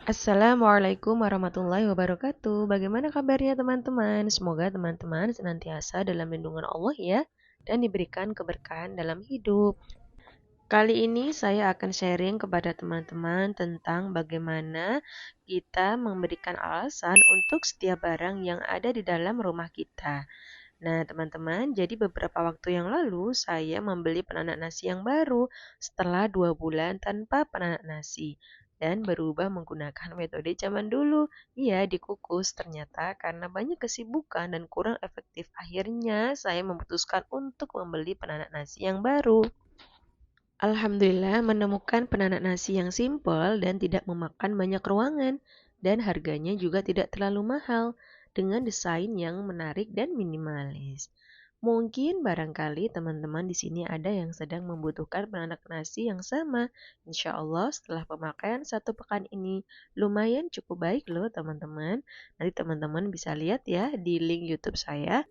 Assalamualaikum warahmatullahi wabarakatuh. Bagaimana kabarnya teman-teman? Semoga teman-teman senantiasa dalam lindungan Allah ya, dan diberikan keberkahan dalam hidup. Kali ini saya akan sharing kepada teman-teman tentang bagaimana kita memberikan alasan untuk setiap barang yang ada di dalam rumah kita. Nah, teman-teman, jadi beberapa waktu yang lalu saya membeli penanak nasi yang baru setelah 2 bulan tanpa penanak nasi dan berubah menggunakan metode zaman dulu. Iya, dikukus. Ternyata karena banyak kesibukan dan kurang efektif, akhirnya saya memutuskan untuk membeli penanak nasi yang baru. Alhamdulillah menemukan penanak nasi yang simpel dan tidak memakan banyak ruangan dan harganya juga tidak terlalu mahal dengan desain yang menarik dan minimalis. Mungkin barangkali teman-teman di sini ada yang sedang membutuhkan penanak nasi yang sama. Insya Allah setelah pemakaian 1 pekan ini lumayan cukup baik loh teman-teman. Nanti teman-teman bisa lihat ya di link YouTube saya.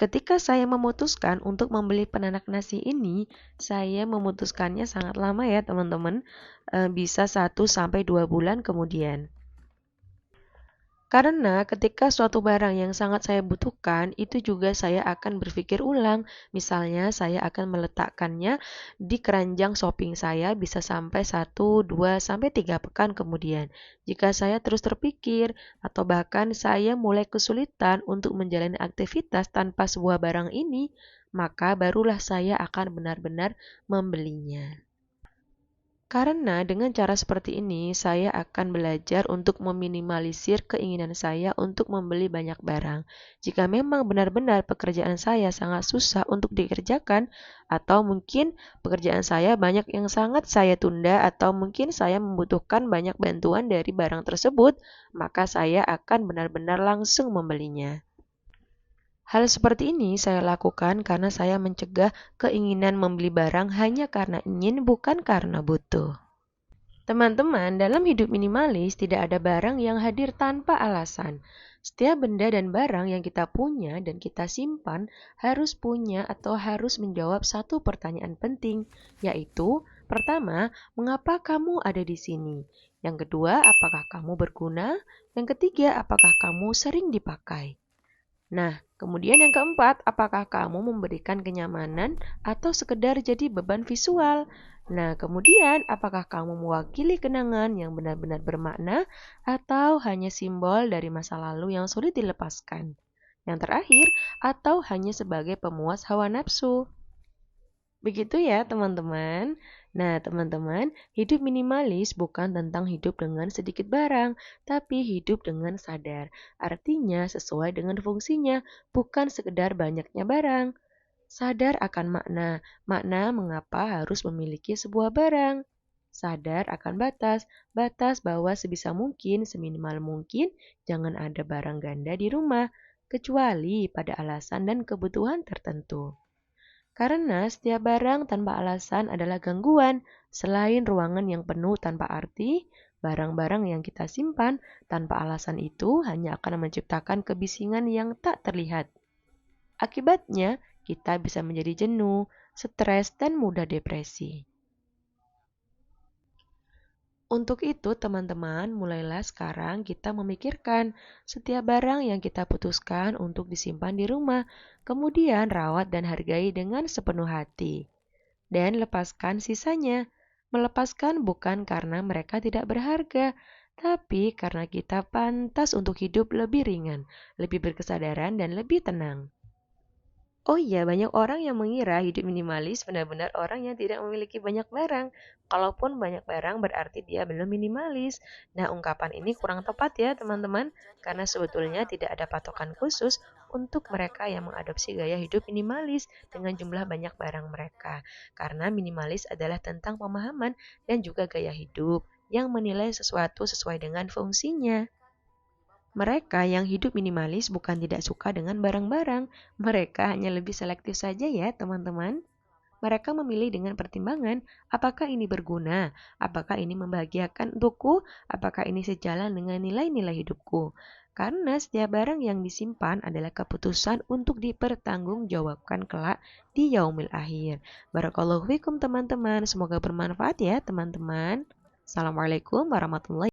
Ketika saya memutuskan untuk membeli penanak nasi ini, saya memutuskannya sangat lama ya teman-teman, bisa 1 sampai 2 bulan kemudian. Karena ketika suatu barang yang sangat saya butuhkan, itu juga saya akan berpikir ulang. Misalnya saya akan meletakkannya di keranjang shopping saya bisa sampai 1, 2, sampai 3 pekan kemudian. Jika saya terus terpikir atau bahkan saya mulai kesulitan untuk menjalani aktivitas tanpa sebuah barang ini, maka barulah saya akan benar-benar membelinya. Karena dengan cara seperti ini, saya akan belajar untuk meminimalisir keinginan saya untuk membeli banyak barang. Jika memang benar-benar pekerjaan saya sangat susah untuk dikerjakan, atau mungkin pekerjaan saya banyak yang sangat saya tunda, atau mungkin saya membutuhkan banyak bantuan dari barang tersebut, maka saya akan benar-benar langsung membelinya. Hal seperti ini saya lakukan karena saya mencegah keinginan membeli barang hanya karena ingin, bukan karena butuh. Teman-teman, dalam hidup minimalis tidak ada barang yang hadir tanpa alasan. Setiap benda dan barang yang kita punya dan kita simpan harus punya atau harus menjawab satu pertanyaan penting, yaitu pertama, mengapa kamu ada di sini? Yang kedua, apakah kamu berguna? Yang ketiga, apakah kamu sering dipakai? Nah, kemudian yang keempat, apakah kamu memberikan kenyamanan atau sekedar jadi beban visual? Nah, kemudian apakah kamu mewakili kenangan yang benar-benar bermakna atau hanya simbol dari masa lalu yang sulit dilepaskan? Yang terakhir, atau hanya sebagai pemuas hawa nafsu? Begitu ya, teman-teman. Nah, teman-teman, hidup minimalis bukan tentang hidup dengan sedikit barang, tapi hidup dengan sadar. Artinya sesuai dengan fungsinya, bukan sekedar banyaknya barang. Sadar akan makna, makna mengapa harus memiliki sebuah barang. Sadar akan batas, batas bahwa sebisa mungkin, seminimal mungkin, jangan ada barang ganda di rumah, kecuali pada alasan dan kebutuhan tertentu. Karena setiap barang tanpa alasan adalah gangguan. Selain ruangan yang penuh tanpa arti, barang-barang yang kita simpan tanpa alasan itu hanya akan menciptakan kebisingan yang tak terlihat. Akibatnya, kita bisa menjadi jenuh, stres, dan mudah depresi. Untuk itu, teman-teman, mulailah sekarang kita memikirkan setiap barang yang kita putuskan untuk disimpan di rumah, kemudian rawat dan hargai dengan sepenuh hati. Dan lepaskan sisanya. Melepaskan bukan karena mereka tidak berharga, tapi karena kita pantas untuk hidup lebih ringan, lebih berkesadaran, dan lebih tenang. Oh iya, banyak orang yang mengira hidup minimalis benar-benar orang yang tidak memiliki banyak barang. Kalaupun banyak barang berarti dia belum minimalis. Nah, ungkapan ini kurang tepat ya teman-teman, karena sebetulnya tidak ada patokan khusus untuk mereka yang mengadopsi gaya hidup minimalis dengan jumlah banyak barang mereka. Karena minimalis adalah tentang pemahaman dan juga gaya hidup yang menilai sesuatu sesuai dengan fungsinya. Mereka yang hidup minimalis bukan tidak suka dengan barang-barang, mereka hanya lebih selektif saja ya teman-teman. Mereka memilih dengan pertimbangan, apakah ini berguna, apakah ini membahagiakan untukku, apakah ini sejalan dengan nilai-nilai hidupku. Karena setiap barang yang disimpan adalah keputusan untuk dipertanggungjawabkan kelak di yaumil akhir. Barakallahu fikum teman-teman, semoga bermanfaat ya teman-teman. Assalamualaikum warahmatullahi wabarakatuh.